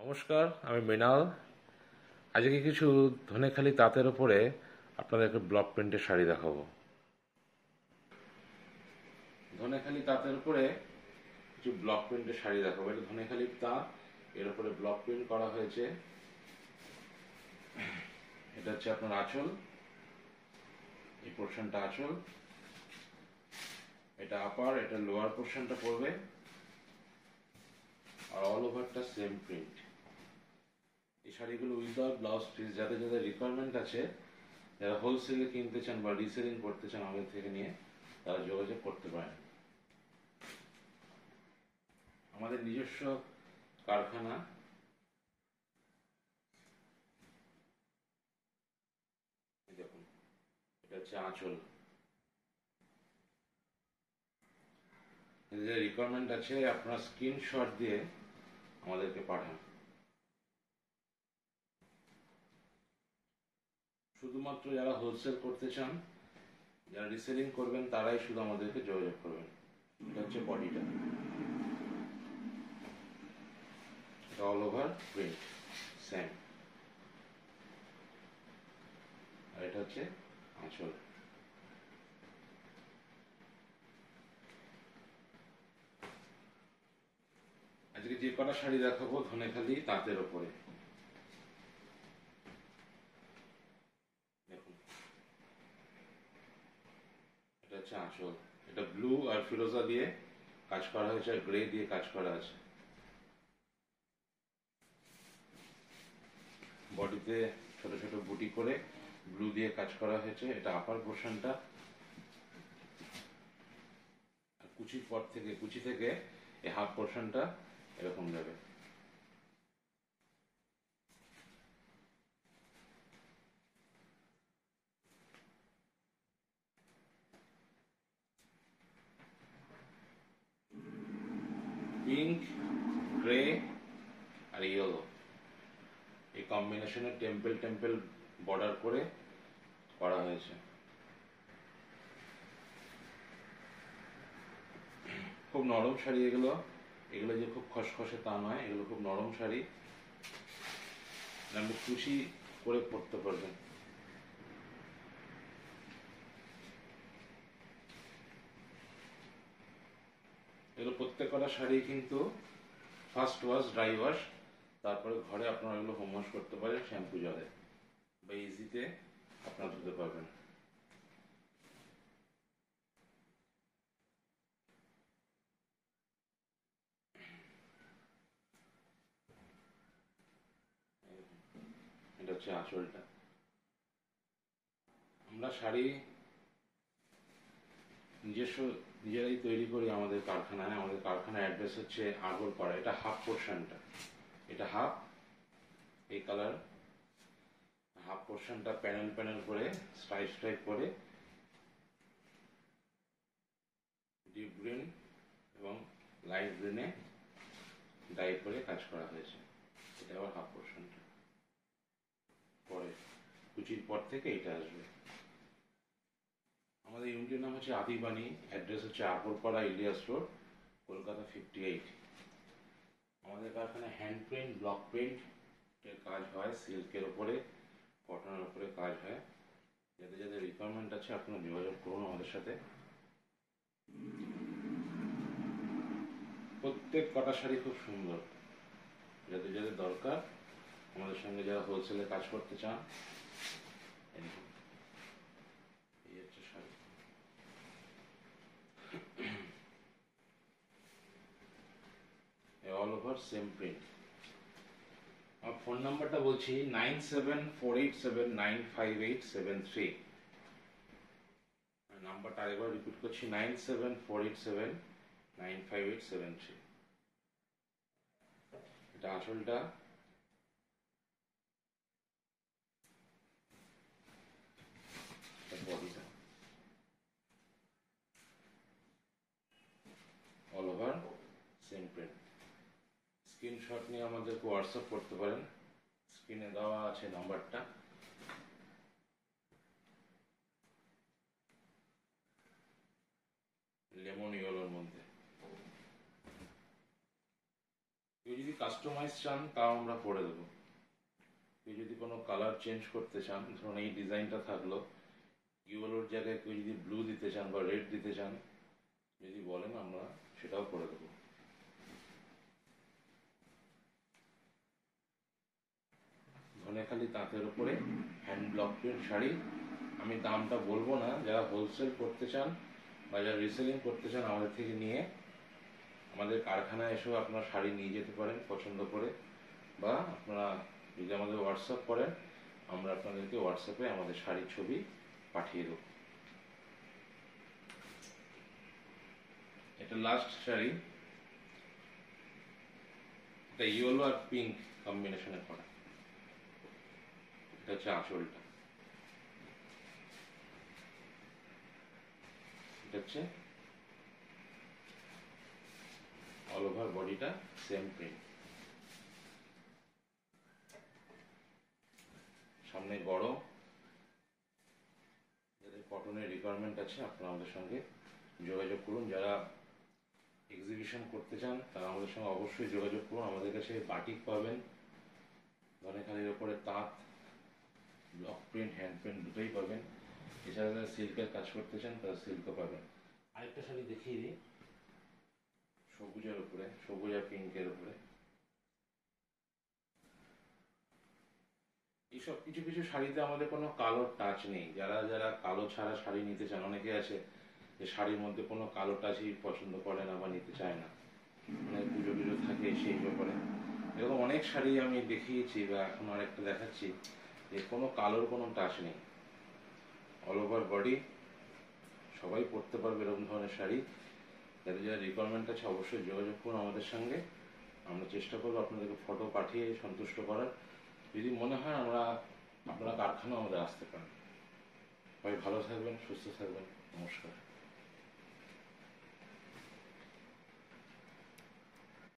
নমস্কার, আমি মৃণাল। আজকে কিছু ধনেখালি তাঁতের ওপরে আপনাদেরকে ব্লক প্রিন্টের শাড়ি দেখাবো। ধনেখালি তাঁতের উপরে কিছু ব্লক প্রিন্টের শাড়ি দেখাবো। এটা ধনেখালি তাঁত, এর উপরে ব্লক প্রিন্ট করা হয়েছে। এটা হচ্ছে আপনার আঁচল, এই পোর্শনটা আঁচল, এটা আপার, এটা লোয়ার পোর্শনটা পড়বে, আর অল ওভারটা সেম প্রিন্ট। এই শাড়িগুলো উইদাউট ব্লাউজ পিস, যাদের যাদের রিকোয়ারমেন্ট আছে, যারা হোলসেলে কিনতে চান বা রিসেলিং করতে চান আমাদের থেকে নিয়ে, তারা যোগাযোগ করতে পারেন। আমাদের নিজস্ব কারখানা। দেখুন, এটা হচ্ছে আঁচল। যে রিকোয়ারমেন্ট আছে আপনার স্ক্রিনশট দিয়ে আমাদেরকে পাঠান। শুধুমাত্র যারা হোলসেল করতে চান, যারা রিসেলিং করবেন, তারাই শুধু আমাদেরকে যোগাযোগ করবেন। এটা হচ্ছে বডিটা, এটা অল ওভার প্রিন্ট সেম, আর এটা হচ্ছে আঁচল। আজকে যে কটা শাড়ি দেখাবো ধনেখালি তাঁতের ওপরে। দেখুন, এটা হচ্ছে আঁচল। এটা ব্লু আর ফিরোজা দিয়ে কাজ করা হয়েছে, আর গ্রে দিয়ে কাজ করা আছে। বডিতে ছোট ছোট বুটি করে ব্লু দিয়ে কাজ করা হয়েছে। এটা আপার পোর্শনটা। কুচির পর থেকে, কুচি থেকে এই হাফ পোর্শনটা এরকম যাবে। পিঙ্ক, গ্রে আর ইয়েলো, এই কম্বিনেশনে টেম্পল টেম্পল বর্ডার করে করা হয়েছে। খুব নরম শাড়ি এগুলো। এগুলো যে খুব খসখসে তা নয়, এগুলো খুব নরম শাড়ি, আপনি কুচি করে পরতে পারবেন। এগুলো প্রত্যেকটা শাড়ি কিন্তু ফার্স্ট ওয়াশ, ড্রাই ওয়াশ, তারপরে ঘরে আপনারা এগুলো হোম ওয়াশ করতে পারেন শ্যাম্পু জলে, বা ইজিতে আপনারা ধুতে পারবেন। এটা হচ্ছে আঁচলটা। আমরা শাড়ি নিজেরাই তৈরি করি আমাদের কারখানায়। আমাদের কারখানার অ্যাড্রেস হচ্ছে আগরপাড়া। এটা হাফ পোর্শনটা, এটা হাফ, এই কালার। হাফ পোর্শনটা প্যানেল প্যানেল করে, স্ট্রাইপ স্ট্রাইপ করে, ডিপ গ্রিন এবং লাইট গ্রিনে ডাই করে কাজ করা হয়েছে। এটা আবার হাফ পোর্শনটা। পরে কুচির পর থেকে এটা আসবে। আমাদের ইউনিটের নাম হচ্ছে আদিবাণী। অ্যাড্রেস হচ্ছে আগরপাড়া, ইলিয়াস রোড, কলকাতা 58। আমাদের কারখানায় হ্যান্ড প্রিন্ট, ব্লক প্রিন্ট এর কাজ হয়, সিল্কের ওপরে, কটনের ওপরে কাজ হয়। যাদের যাদের রিকোয়ারমেন্ট আছে আপনারা যোগাযোগ করুন আমাদের সাথে। প্রত্যেক কটা শাড়ি খুব সুন্দর। যাদের যাদের দরকার, আমাদের সঙ্গে যারা হোলসেলে কাজ করতে চান, এই হচ্ছে sari. All over same print. আমার ফোন নাম্বারটা বলছি 9748795873। নাম্বারটা আরেকবার রিপিট করছি, 9748795873। এটা আসলটা, বডিটা, all over same print. Screenshot নিয়ে আমাদেরকে হোয়াটসঅ্যাপ করতে পারেন, স্ক্রিনে দেওয়া আছে নাম্বারটা। লেমন ইয়েলোর মধ্যে কেউ যদি কাস্টমাইজ চান তাও আমরা করে দেবো। কেউ যদি কোনো কালার চেঞ্জ করতে চান, ধরুন এই ডিজাইনটা থাকলো, ইয়েলোর জায়গায় কেউ যদি ব্লু দিতে চান বা রেড দিতে চান, যদি বলেন আমরা সেটাও করে দেবো। ধনেখালি তাঁতের উপরে হ্যান্ড ব্লক প্রিন্ট শাড়ি। আমি দামটা বলবো না, যারা হোলসেল করতে চান বা যারা রিসেলিং করতে চান আমাদের থেকে নিয়ে আমাদের কারখানায় এসেও আপনারা শাড়ি নিয়ে যেতে পারেন পছন্দ করে, বা আপনারা যদি আমাদের হোয়াটসঅ্যাপ করেন আমরা আপনাদেরকে হোয়াটসঅ্যাপে আমাদের শাড়ির ছবি পাঠিয়ে দেবো। এটা লাস্ট শাড়ি, এটা ইয়েলো আর পিঙ্ক কম্বিনেশনে করা। এটা হচ্ছে আঁচলটা, এটা হচ্ছে অল ওভার বডিটা সেম প্রিন্ট। সামনে গরম, যাদের কটনের রিকোয়ারমেন্ট আছে আপনারা আমাদের সঙ্গে যোগাযোগ করুন। যারা এক্সিবিশন করতে চান তারা আমাদের সঙ্গে অবশ্যই যোগাযোগ করুন। আমাদের কাছে বাটিক পাবেন, ধনেখালির ওপরে তাঁত, ব্লক প্রিন্ট, হ্যান্ড প্রিন্ট দুটোই পাবেন। এছাড়া যারা সিল্কের কাজ করতে চান তারা সিল্কও পাবেন। আরেকটা শাড়ি দেখিয়ে দিই, সবুজের উপরে, সবুজ আর পিঙ্কের উপরে। এইসব কিছু কিছু শাড়িতে আমাদের কোনো কালো টাচ নেই। যারা যারা কালো ছাড়া শাড়ি নিতে চান, অনেকে আছে যে শাড়ির মধ্যে কোনো কালো টাচই পছন্দ করে না বা নিতে চায় না, মানে পুজো টুজো থাকে সেই ব্যাপারে। এরকম অনেক শাড়ি আমি দেখিয়েছি বা এখন আরেকটা দেখাচ্ছি যে কোনো কালোর কোনো টাচ নেই, অল ওভার বডি, সবাই পরতে পারবে এরকম ধরনের শাড়ি। যাদের যারা রিকোয়ারমেন্ট আছে অবশ্যই যোগাযোগ করুন আমাদের সঙ্গে। আমরা চেষ্টা করবো আপনাদেরকে ফটো পাঠিয়ে সন্তুষ্ট করার। যদি মনে হয় আমরা আপনারা কারখানা আমাদের আসতে পারেন। সবাই ভালো থাকবেন, সুস্থ থাকবেন, নমস্কার।